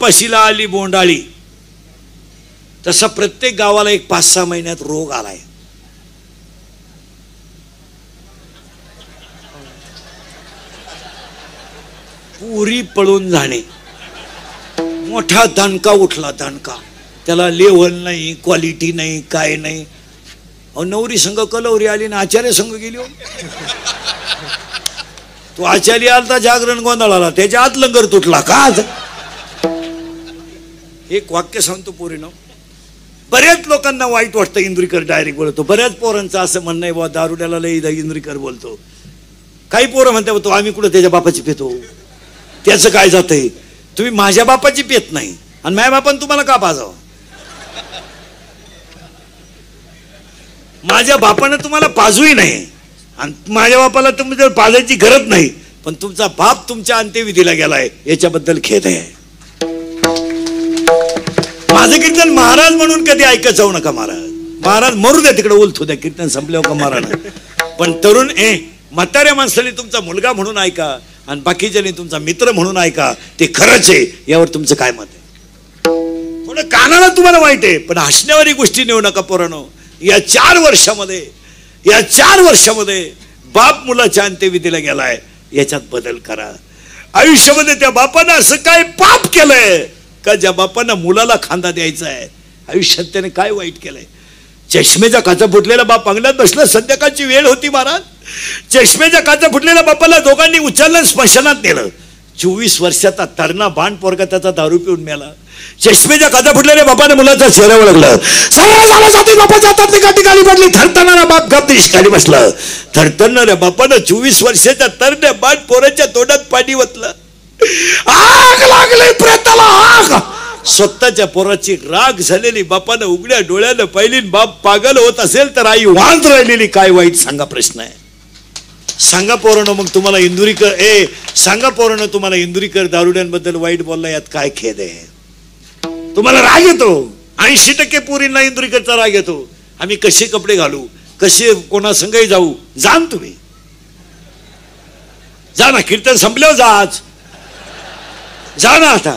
कपाशीला आली बोंडाळी, तसा प्रत्येक गावाला एक 5-6 महिन्यात रोग आलाय. पुरी पळून जाणे, मोठा दणका उठला. दणका, त्याला लेव्हल नाही, क्वालिटी नाही, काय नाही. अहो नवरी संघ कलवरी आली ना आचार्य संघ गेली. तो आचार्य आलता जागरण गोंधळाला, त्याच्या आत लंगर तुटला का. एक वाक्य सांगतो पोरीनं, बऱ्याच लोकांना वाईट वाटतं इंद्रिकर डायरेक्ट बोलतो. बऱ्याच पोरांचं असं म्हणणं आहे, बाबा दारुड्याला लई इंद्रिकर बोलतो. काही पोरं म्हणतात तो आम्ही कुठं त्याच्या बापाची पितो, त्याचं काय जातंय. तुम्ही माझ्या बापाची पेत नाही आणि माझ्या बापानं तुम्हाला का पाजावं. माझ्या बापानं तुम्हाला पाजूही नाही आणि माझ्या बापाला तुम्ही जर पाजायची गरज नाही, पण तुमचा बाप तुमच्या अंत्यविधीला गेलाय याच्याबद्दल खेद आहे. माझं कीर्तन महाराज म्हणून कधी ऐकत जाऊ नका. महाराज मरू द्या तिकडे, उलथू द्या, कीर्तन संपल्यावर का महाराज. पण तरुण म्हाताऱ्या माणसाने तुमचा मुलगा म्हणून ऐका आणि बाकीच्याने तुमचा मित्र म्हणून ऐका, ते खरंच आहे. यावर तुमचं काय मत आहे. थोडं कानाला तुम्हाला वाईट आहे, पण हसण्यावारी गोष्टी नेऊ नका पोरांनो. या 4 वर्षामध्ये बाप मुलाच्या अंत्यविधीला गेलाय, याच्यात बदल करा. आयुष्यामध्ये त्या बापानं असं काय पाप केलंय का ज्या बापानं मुलाला खांदा द्यायचा आहे. आयुष्यात त्याने काय वाईट केलंय. चष्मेच्या काचा फुटलेला बाप अंगणात बसला, संध्याकाळची वेळ होती महाराज. चष्मेच्या काचा फुटलेल्या बापाला दोघांनी उचललं, स्मशानात नेलं. 24 वर्षाचा तरणा बाण पोरगा त्याचा दारू पिऊन मेला. चष्मेच्या काचा फुटलेल्या बापाने मुलाचा चेहरा ओळखलं. बापाच्या हातात गाठी गाडी पडली. थरथरणारा बाप गप खाली बसला. थरथरणाऱ्या बापानं 24 वर्षाच्या तरण्या बाण पोराच्या तोंडात पाणी ओतलं. आग लागली प्रेताला, आग. स्वतःच्या पोराची राग झालेली बापानं उघड्या डोळ्यानं पाहिली. बाप पागल होत असेल तर आई वांद राहिलेली. काय वाईट सांगा, प्रश्न आहे. सांगा पोरांनो, मग तुम्हाला इंदुरीकर सांगा पोरांनो, तुम्हाला इंदुरीकर दारुड्यांबद्दल वाईट बोलला यात काय खेद आहे. तुम्हाला राग येतो. 80% पोरींना इंदुरीकरचा राग येतो. आम्ही कसे कपडे घालू, कसे कोणासंगही जाऊ. जाण तुम्ही, जा ना. कीर्तन संपल्यावर जा ना. आता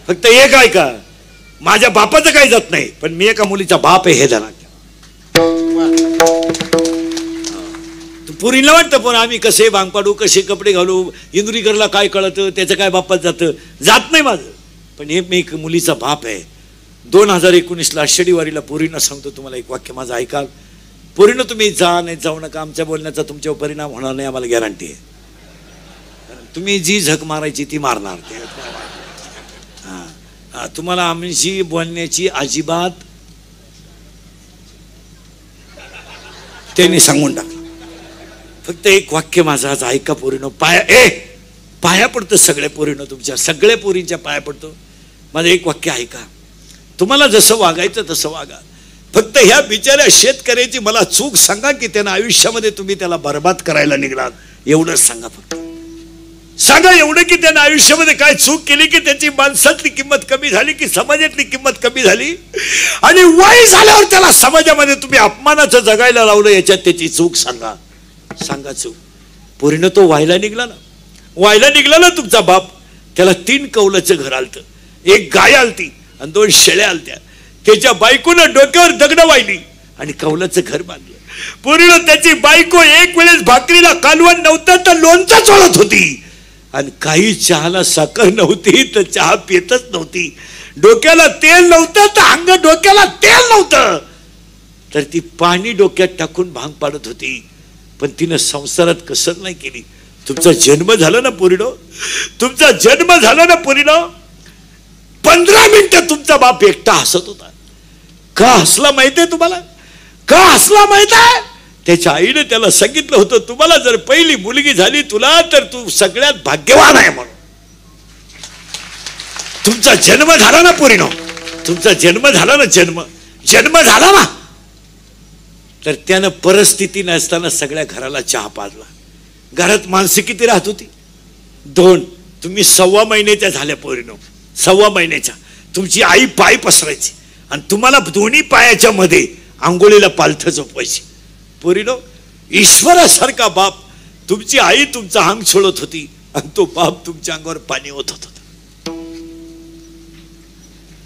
फक्त एक ऐका, माझ्या बापाचं काही जात नाही, पण मी एका मुलीचा बाप आहे हे जाणार. पुरीला वाटतं पण आम्ही कसे भांग पाडू, कसे कपडे घालू, इंदुरीकरला काय कळतं, त्याचं काय बापात जातं. जात नाही माझं, पण हे मी एक मुलीचा बाप आहे. 2019ला आषाढीवारीला पोरींना सांगतो, तुम्हाला एक वाक्य माझं ऐकाल. पोरीनं तुम्ही जा नाही जाऊ नका, आमच्या बोलण्याचा तुमच्यावर परिणाम होणार नाही, आम्हाला गॅरंटी आहे. तुम्ही जी झक मारायची ती मारणार. तुम्हाला आमची बोलण्याची अजिबात त्यांनी सांगून टाकलं. फक्त एक वाक्य माझं आज ऐका पोरीनो. पाया पडतो सगळ्या पोरीनो, तुमच्या सगळ्या पोरींच्या पाया पडतो. माझं एक वाक्य ऐका. तुम्हाला जसं वागायचं तसं वागा. फक्त ह्या बिचाऱ्या शेतकऱ्याची मला चूक सांगा की त्यानं आयुष्यामध्ये तुम्ही त्याला बर्बाद करायला निघलात, एवढंच सांगा. फक्त सांगा एवढं की त्यानं आयुष्यामध्ये काय चूक केली की त्याची माणसातली किंमत कमी झाली, की समाजातली किंमत कमी झाली, आणि वय झाल्यावर त्याला समाजामध्ये तुम्ही अपमानाचं जगायला लावलं, याच्यात त्याची चूक सांगा. चूक. पोरीनं तो व्हायला निघला ना तुमचा बाप. त्याला 3 कौलाचं घर आलतं, 1 गाय आलती आणि 2 शेळ्या आलत्या. त्याच्या बायकोनं डोक्यावर दगड वाहिली आणि कौलाचं घर बांधलं. पोरीनं त्याची बायको एक वेळेस भाकरीला कालवण नव्हतं तर लोणचं चोळत होती, आणि काही चहाला साखर नव्हती तर चहा पितच नव्हती. डोक्याला तेल नव्हतं तर डोक्याला तेल नव्हतं तर ती पाणी डोक्यात टाकून भांग पाडत होती. पण तिनं संसारात कसर नाही केली. तुमचा जन्म झाला ना पोरीनो, 15 मिनिटं तुमचा बाप एकटा हसत होता. का हसला माहितीये तुम्हाला? का हसला माहितीये? त्याच्या आईने त्याला सांगितलं होतं, तुम्हाला जर पहिली मुलगी झाली तुला तर तू सगळ्यात भाग्यवान आहे म्हणून. तुमचा जन्म झाला ना पोरीनो, तुमचा जन्म झाला ना, तर त्यानं परिस्थिती नसताना सगळ्या घराला चहा पाजला. घरात माणसं किती राहत होती? 2. तुम्ही 1.25 महिन्याच्या झाल्या पोरीनो, 1.25 महिन्याच्या. तुमची आई पाय पसरायची आणि तुम्हाला दोन्ही पायाच्या मध्ये आंघोळीला पालथं झोपवायची. पोरीनो, ईश्वरासारखा बाप. तुमची आई तुमचा अंग सोडत होती आणि तो बाप तुमच्या अंगावर पाणी ओतत होता.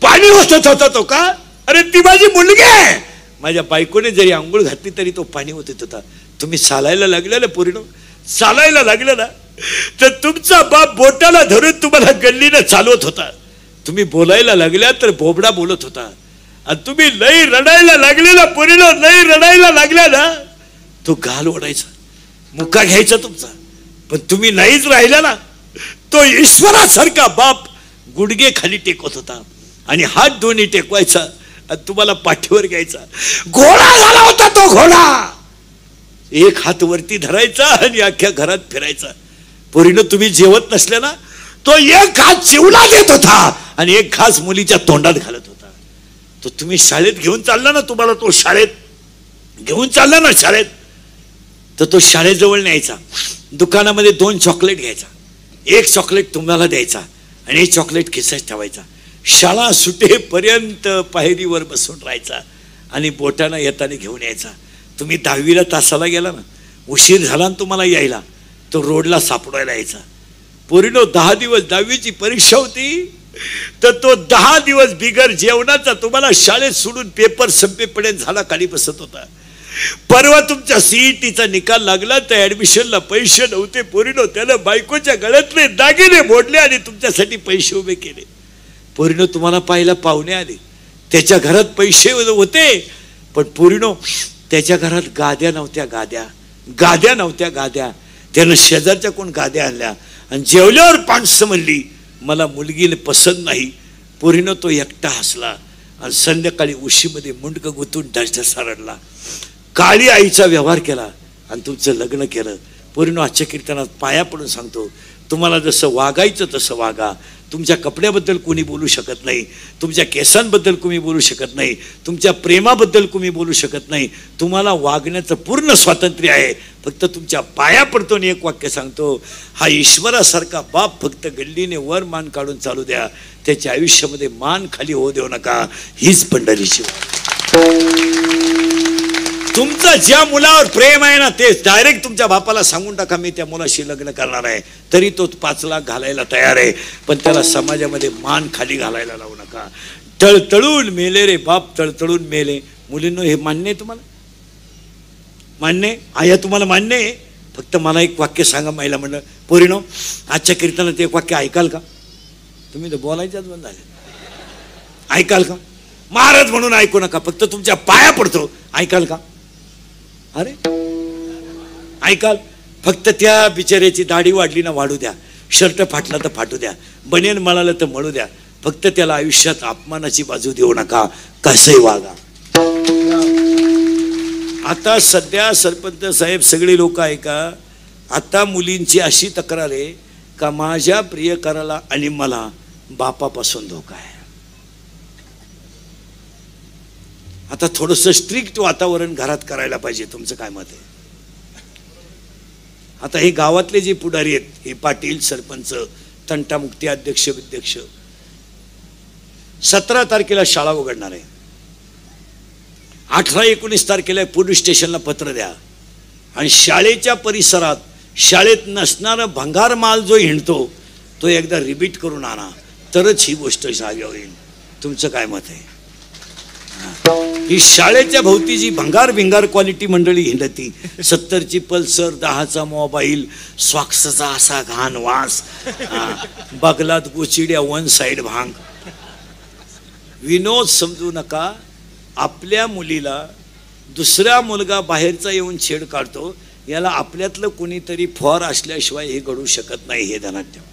पाणी ओतत होता तो का? अरे ती माझी मुलगी आहे. माझ्या बायकोने जरी आंघोळ घातली तरी तो पाणी ओतत होता. तुम्ही चालायला लागले ना पोरीनो, चालायला लागलं ना, तर तुमचा बाप बोटाला धरून तुम्हाला गल्लीनं चालवत होता. तुम्ही बोलायला लागल्या तर बोबडा बोलत होता. आणि तुम्ही लई रडायला लागलेला पोरीनो, लई रडायला लागल्या ना, तो गाल ओढायचा, मुका घ्यायचा तुमचा. पण तुम्ही नाहीच राहिला ना, तो ईश्वरासारखा बाप गुडघे खाली टेकवत होता आणि हात दोन्ही टेकवायचा आणि तुम्हाला पाठीवर घ्यायचा. घोडा झाला होता तो घोडा. एक हात वरती धरायचा आणि अख्ख्या घरात फिरायचा. पोरीनं तुम्ही जेवत नसल्या ना, तो एक घास चिवला देत होता आणि एक घास मुलीच्या तोंडात घालत होता. तो तुम्ही शाळेत घेऊन चालला ना, तुम्हाला तो शाळेत घेऊन चालला ना शाळेत, तर तो शाळेजवळ न्यायचा. दुकानामध्ये 2 चॉकलेट घ्यायचा, एक चॉकलेट तुम्हाला द्यायचा आणि एक चॉकलेट खिशात ठेवायचा. शाळा सुटेपर्यंत पायरीवर बसून राहायचा आणि बोटानं येताना घेऊन यायचा. तुम्ही 10वीला तासाला गेला ना, उशीर झाला ना तुम्हाला यायला, तो रोडला सापडायला यायचा. पोरीनो 10 दिवस 10वीची परीक्षा होती, तर तो 10 दिवस बिगर जेवणाचा तुम्हाला शाळेत सोडून पेपर संपेपर्यंत झाला खाली बसत होता. परवा तुमच्या सीईटीचा निकाल लागला तर ऍडमिशनला पैसे नव्हते. पोरीनो त्यानं बायकोच्या गळ्यातले दागिने मोडले आणि तुमच्यासाठी पैसे उभे केले. पोरीनो तुम्हाला पाहायला पाहुणे आले, त्याच्या घरात पैसे होते, पण पोरीनो त्याच्या घरात गाद्या नव्हत्या. गाद्या नव्हत्या, गाद्या. त्यानं शेजारच्या कोण गाद्या आणल्या आणि जेवल्यावर पाणसं म्हणली मला मुलगीने पसंत नाही. पोरीनं तो एकटा हसला आणि संध्याकाळी उशीमध्ये मुंडकं गुंतून ढसढसा रडला. काळी आईचा व्यवहार केला आणि तुमचं लग्न केलं. पोरीनो आजच्या कीर्तनात पाया पडून सांगतो, तुम्हाला जसं वागायचं तसं वागा. तुमच्या कपड्याबद्दल कोणी बोलू शकत नाही, तुमच्या केसांबद्दल कोणी बोलू शकत नाही, तुमच्या प्रेमाबद्दल कोणी बोलू शकत नाही. तुम्हाला वागण्याचं पूर्ण स्वातंत्र्य आहे. फक्त तुमच्या पाया पडतो आणि एक वाक्य सांगतो, हा ईश्वरासारखा बाप फक्त गल्लीने वर मान काढून चालू द्या, त्याच्या आयुष्यामध्ये मान खाली होऊ देऊ नका. हीच पंढरीची. तुमचं ज्या मुलावर प्रेम आहे ना, ते डायरेक्ट तुमच्या बापाला सांगून टाका मी त्या मुलाशी लग्न करणार आहे. तरी तो 5 लाख घालायला तयार आहे, पण त्याला समाजामध्ये मान खाली घालायला लावू नका. तळतळून मेले रे बाप, तळतळून मेले. मुलींनो हे मान्य आहे तुम्हाला? मान्य आहे तुम्हाला? मान्य आहे. फक्त मला एक वाक्य सांगा महिला मंडळ. पोरीनो आजच्या कीर्तनात एक वाक्य ऐकाल का? तुम्ही तर बोलायच्याच बंद झाले. ऐकाल का? महाराज म्हणून ऐकू नका, फक्त तुमच्या पाया पडतो. ऐकाल का? अरे ऐकाल. फक्त त्या बिचाऱ्याची दाढी वाढली ना वाढू द्या, शर्ट फाटला तर फाटू द्या, बनियन मळालं तर मळू द्या. फक्त त्याला आयुष्यात अपमानाची बाजू देऊ नका, कसंही वागा. आता सध्या सरपंच साहेब सगळे लोक ऐका, आता मुलींची अशी तक्रार आहे का माझ्या प्रियकराला आणि मला बापापासून धोका आहे. आता थोडंसं स्ट्रिक्ट वातावरण घरात करायला पाहिजे. तुमचं काय मत आहे? आता हे गावातले जे पुढारी आहेत, हे पाटील, सरपंच, तंटामुक्ती अध्यक्ष विध्यक्ष, 17 तारखेला शाळा उघडणार आहे. 18-19 तारखेला पोलीस स्टेशनला पत्र द्या आणि शाळेच्या परिसरात शाळेत नसणारा भंगार माल जो हिंडतो तो एकदा रिपीट करून आणा, तरच ही गोष्ट जागे होईल. तुमचं काय मत आहे? ही शाळेच्या भोवती जी भंगार भिंगार क्वालिटी मंडळी हिंडती, 70ची पल्सर, 10चा मोबाईल, स्वाक्सचा असा घाण वास, बगलात गोचिड्या, 1 साइड भांग. विनोद समजू नका. आपल्या मुलीला दुसरा मुलगा बाहेरचा येऊन छेड काढतो, याला आपल्यातलं कोणीतरी फॉर असल्याशिवाय हे घडू शकत नाही, हे ध्यानात ठेवा.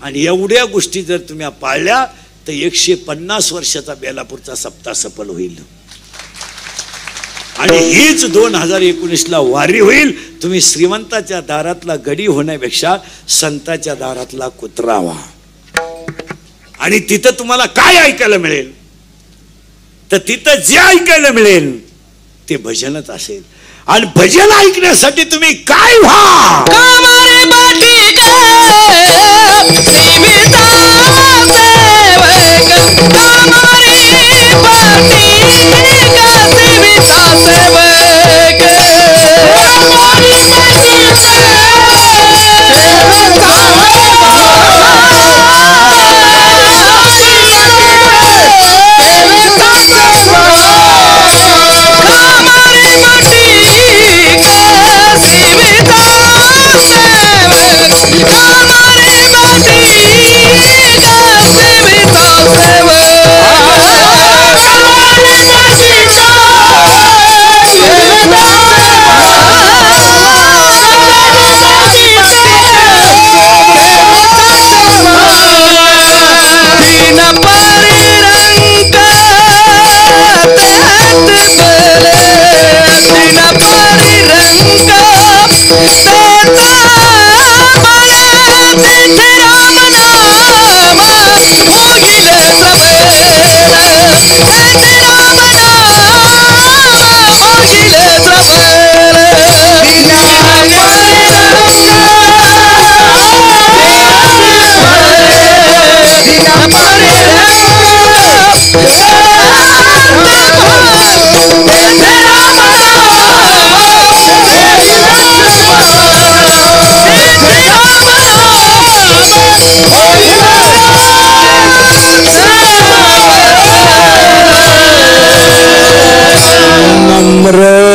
आणि एवढ्या गोष्टी जर तुम्ही पाळल्या तर 150 वर्षाचा बेलापूरचा सप्ताह सफल होईल आणि हीच 2019ला वारी होईल. तुम्ही श्रीमंताच्या दारातला गडी होण्यापेक्षा संताच्या दारातला कुत्रा व्हा. आणि तिथं तुम्हाला काय ऐकायला मिळेल? तर तिथं जे ऐकायला मिळेल ते भजनच असेल. आणि भजन ऐकण्यासाठी तुम्ही काय व्हा?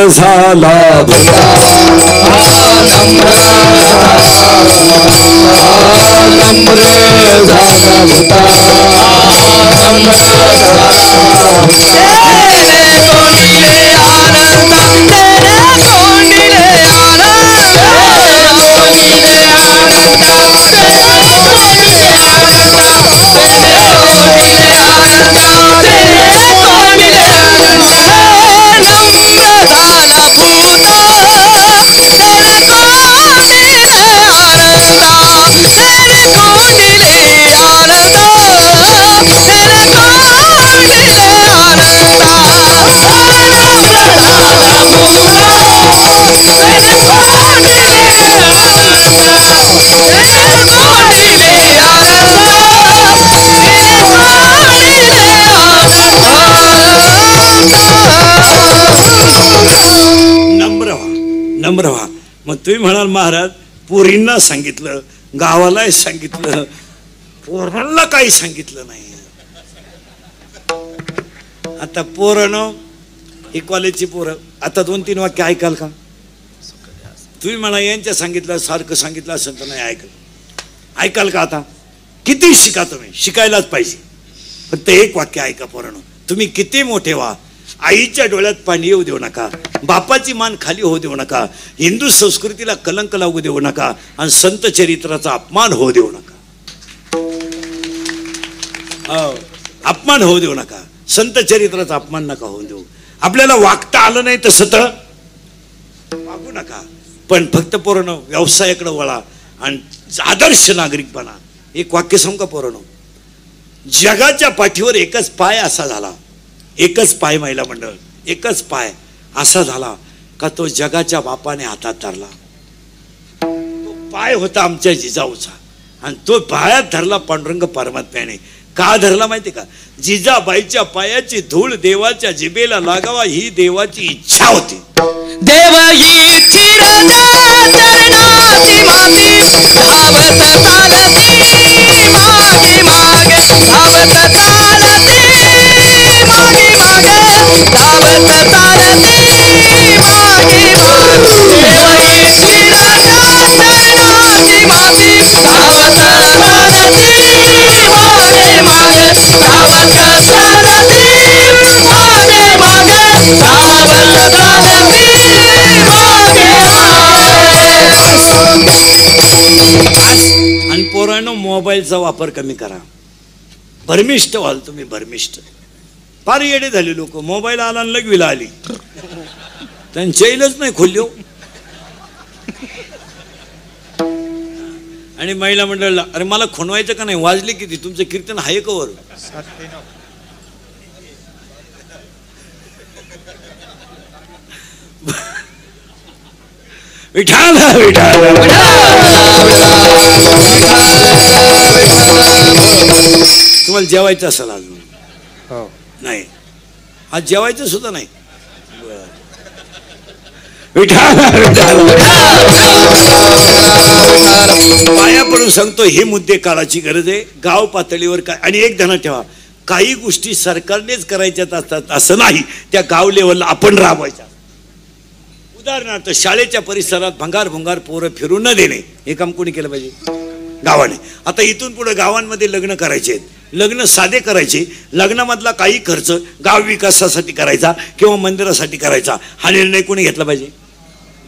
झाला नम्र व्हा. मग तुम्ही म्हणाल महाराज पोरींना सांगितलं, गावालाही सांगितलं, पोरांना काही सांगितलं नाही. आता पोरानं ही कॉलेजची पोरं आता 2-3 वाक्य ऐकाल का? तुम्ही म्हणा यांच्या सांगितलं सारखं सांगितलं असेल तर नाही ऐकाल का? आता किती शिका तुम्ही, शिकायलाच पाहिजे. फक्त एक वाक्य ऐका पोरानं, तुम्ही किती मोठे व्हा, आईच्या डोळ्यात पाणी येऊ देऊ नका, बापाची मान खाली होऊ देऊ नका, हिंदू संस्कृतीला कलंक लागू देऊ नका आणि संत चरित्राचा अपमान होऊ देऊ नका. अपमान होऊ देऊ नका, संत चरित्राचा अपमान नका होऊ देऊ. आपल्याला वागता आलं नाही तसं तर वागू नका, पण फक्त पोरांनो व्यवसायाकडे वळा आणि आदर्श नागरिक बना. एक वाक्य सांगू का पोरांनो? जगाच्या पाठीवर एकच पाय असा झाला, एकच पाय महिला मंडळ, एकच पाय असा झाला का तो जगाच्या बापाने हातात धरला. तो पाय होता आमच्या जिजाऊचा आणि तो पायात धरला पांडुरंग परमात्म्याने. का धरला माहिती का? जिजाबाईच्या पायाची धूळ देवाच्या जिभेला लागावा ही देवाची इच्छा होती. देव इच्छी राजा चरणाची माती धावत चालती मागे मागे, धावत चालती मागे मागे, धावत चालती मागे मागे. देव इच्छी राजा चरणाची माती धावत चालती मागे मागे, धावत चालती मागे मागे, धावत चालती. आणि पोरांनो मोबाईलचा वापर कमी करा. भरमिष्ट व्हाल तुम्ही, भरमिष्ट. फार येडे झाले लोक, मोबाईल आला आणि लगविला आली, त्यांच्या येईलच नाही खोल्यो. आणि महिला मंडळाला अरे मला खुणवायचं का नाही, वाजले किती, तुमचं कीर्तन आहे कवर? विठाल विठाल. तुम्हाला जेवायचं असेल अजून? नाही, आज जेवायचं सुद्धा नाही. विठाल विठाल. पाया पडून सांगतो, हे मुद्दे काळाची गरज आहे. गाव पातळीवर काय, आणि एक ध्यानात ठेवा, काही गोष्टी सरकारनेच करायच्यात असतात असं नाही, त्या गाव लेवलला आपण राबवायच्या. उदाहरणार्थ शाळेच्या परिसरात भंगार भंगार पोरं फिरू न देणे, हे काम कोणी केलं पाहिजे? गावाने. आता इथून पुढे गावांमध्ये लग्न करायचे आहेत, लग्न साधे करायचे, लग्नामधला काही खर्च गाव विकासासाठी करायचा किंवा मंदिरासाठी करायचा, हा निर्णय कोणी घेतला पाहिजे?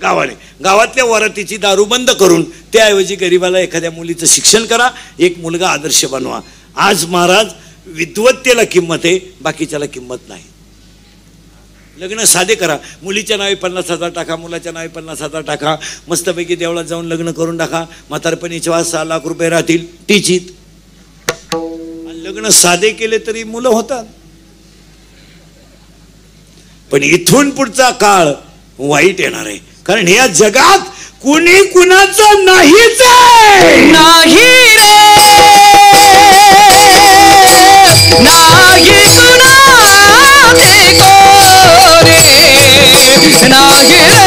गावाने. गावातल्या वरातीची दारू बंद करून त्याऐवजी गरिबाला एखाद्या मुलीचं शिक्षण करा, एक मुलगा आदर्श बनवा. आज महाराज विद्वत्तेला किंमत आहे, बाकीच्याला किंमत नाही. लग्न साधे करा, मुलीच्या नावे 50,000 टाका, मुलाच्या नावे 50,000 टाका, मस्तपैकी देवळात जाऊन लग्न करून टाका, म्हातारपणीचे 6 लाख रुपये राहतील टिचीत. लग्न साधे केले तरी मुलं होतात. पण इथून पुढचा काळ वाईट येणार आहे, कारण या जगात कुणी कुणाचं नाहीच आहे. नाही रे, नाही कुणाचे कोणी, नाही रे,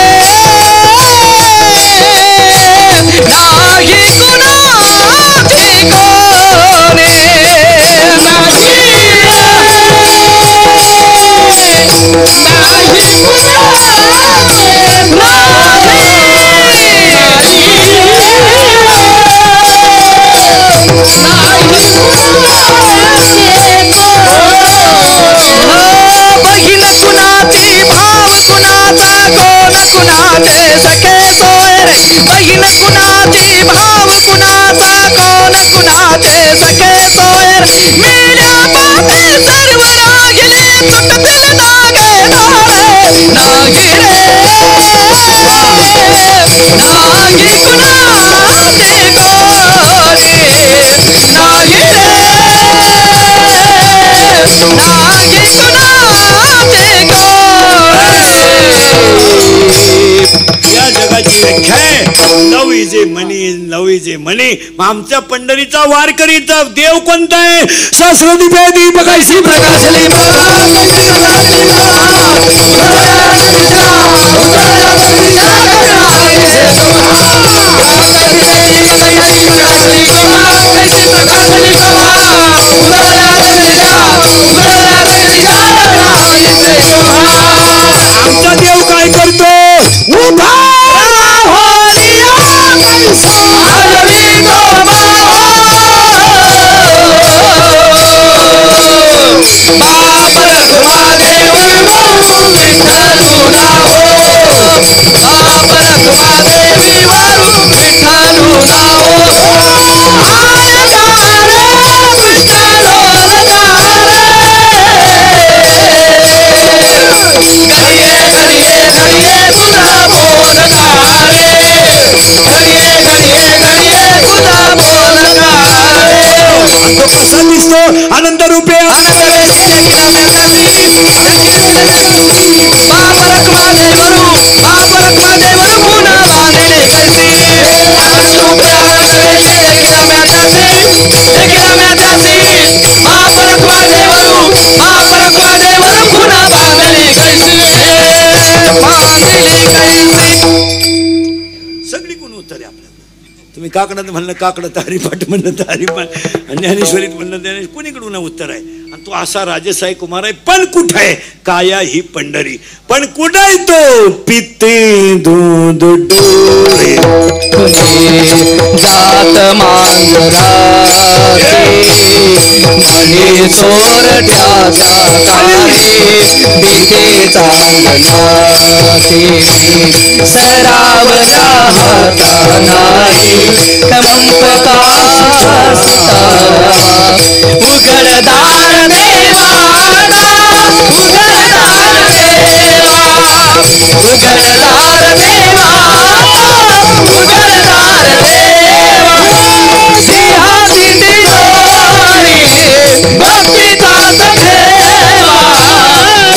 नाही कुणाचे कोणी, बहीण कुणाची भाव कुणाचा कोण कुणाचे सखे सोयर, बहीण कुणाची भाव कुणाचा कोण कुणाचे सखे सोयर, मेल्या पापे सर्व रागिले तुटतील नागे धारे, नाही रे, नाही कुणाचे कोणी, नाही रे, नाही कुणाचे कोणी. या जगाची व्याख्या आहे लव is a money, love is a money. आमच्या पंढरीचा वारकरीचा देव कोणता आहे? शास्त्रदी वेदी बघायची प्रकाशली आमचा देव काय करतो? उभा आनंद रूपे सगळी कोण उत्तर आहे आपल्याला. तुम्ही काकडत म्हणलं काकडं, तारीपाठ म्हणलं तारीपाठ, ज्ञानेश्वरीत म्हणलं ज्ञानेश्वर, कोणीकडून उत्तर आहे. आणि तो असा राजसाई कुमार आहे. पण कुठं आहे? काया ही पंढरी. पण कुठं आहे तो? पिते दूध डोळे जात मांजराचे म्हणे चोरट्याच्या काळी भीतेचा अंगणाचे सरावला हाता नाही कमंपका सुता उघडदार देवा उघडदार देवा उघडदार देवा उघडदार देवा सिंहाची तिजोरी भक्तीचा सखेवा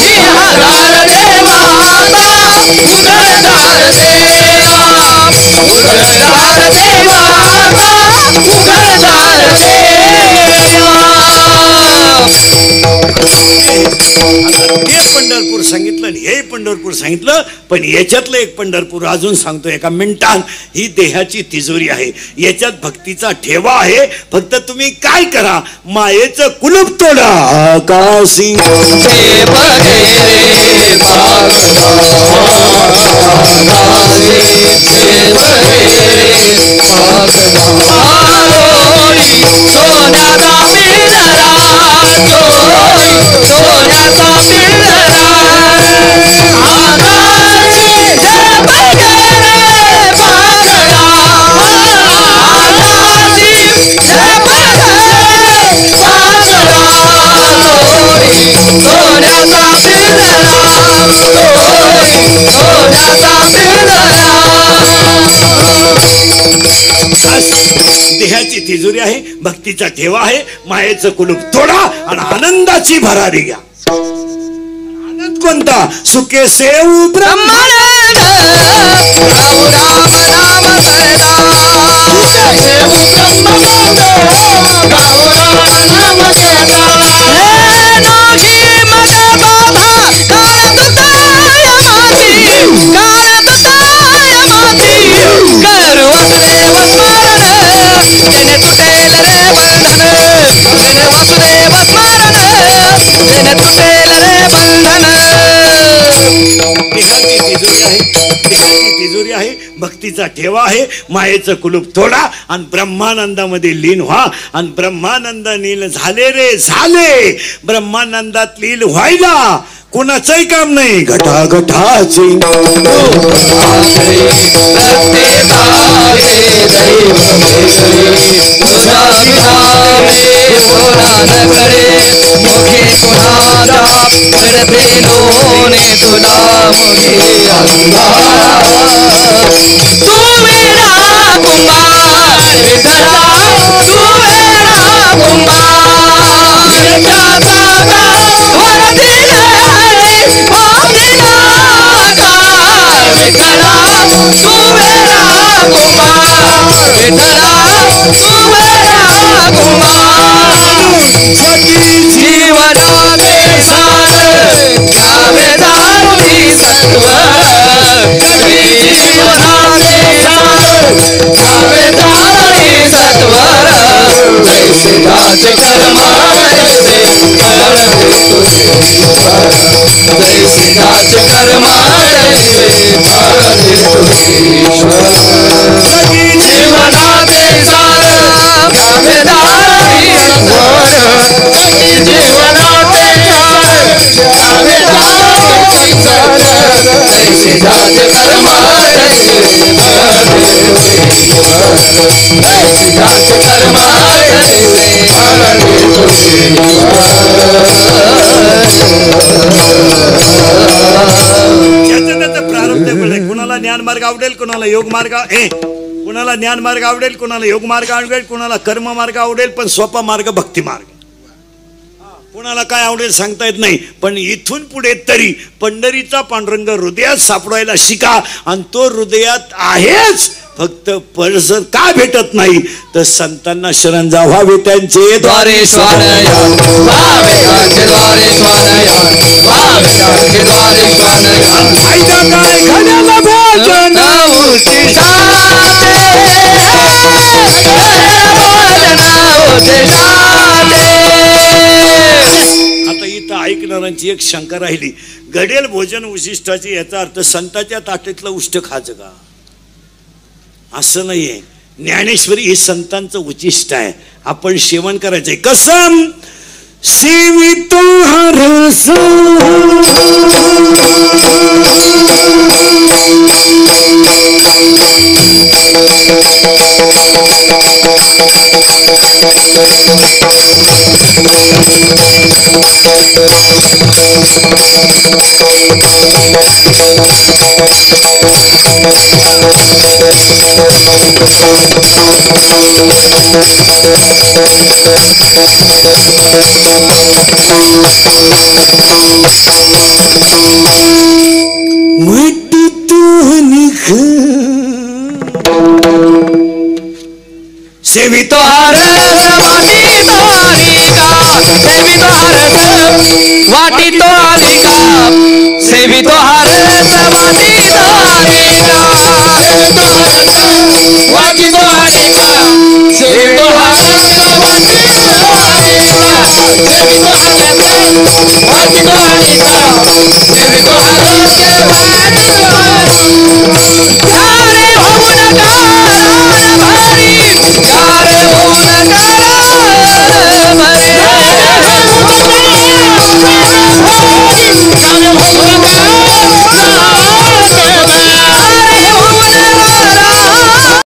सिंहादार देवा उघडदार देवा उघडदार देवा उघडदार देवा ते पंढरपूर सांगितलं आणि हे पंढरपूर सांगितलं, पण याच्यातलं एक पंढरपूर अजून सांगतो एका मिनिटात. ही देहाची तिजोरी आहे, याच्यात भक्तीचा ठेवा आहे. फक्त तुम्ही काय करा, मायेचं कुलूप तोडा. आकाशी देहाची तिजोरी आहे, भक्तीचा ठेवा आहे. मायेचं कुलूप तोडा आणि आनंदाची भरारी घ्या. आनंद कोणता? सुखे सेव ब्रह्मानंद. तिजोरी आहे, भक्तीचा ठेवा आहे. मायेचं कुलूप तोडा आणि ब्रह्मानंदामध्ये लीन व्हा. आणि ब्रह्मानंद लीन झाले रे झाले. ब्रह्मानंदात लीन व्हायला कोणाचंही काम नाही. घटाघटाचे कुणाला ज्ञान मार्ग आवडेल, कुणाला योग मार्ग कुणाला ज्ञान मार्ग आवडेल, कुणाला योग मार्ग आवडेल, कुणाला कर्म मार्ग आवडेल, पण सोपा मार्ग भक्ती मार्ग. कुणाला काय आवडेल सांगता येत नाही. पण इथून पुढे तरी पंढरीचा पांडुरंग हृदयात सापडायला शिका. आणि तो हृदयात आहेच, फक्त परसर का भेटत नाही तर संतांना शरण जावावे त्यांचे द्वारे स्वानयन. आता इथं ऐकणाऱ्यांची एक शंका राहिली, घडेल भोजन उशिष्टाचे याचा अर्थ संतांच्या ताटेतलं उष्ट खायचं का? असं नाहीये. ज्ञानेश्वरी हे संतांचं उचिष्ट आहे, आपण सेवन करायचंय. कसम सेवितो हरस सेवितो हरस वाटी तो आलिका सेवितो हरस वाटी तो आलिका सेवितो हरस वाटी तो आलिका वाटी तो आलिका सेवितो हरस वाटी तो आलिका सेवितो हरस वाटी तो आलिका सेवितो हरस वाटी तो आलिका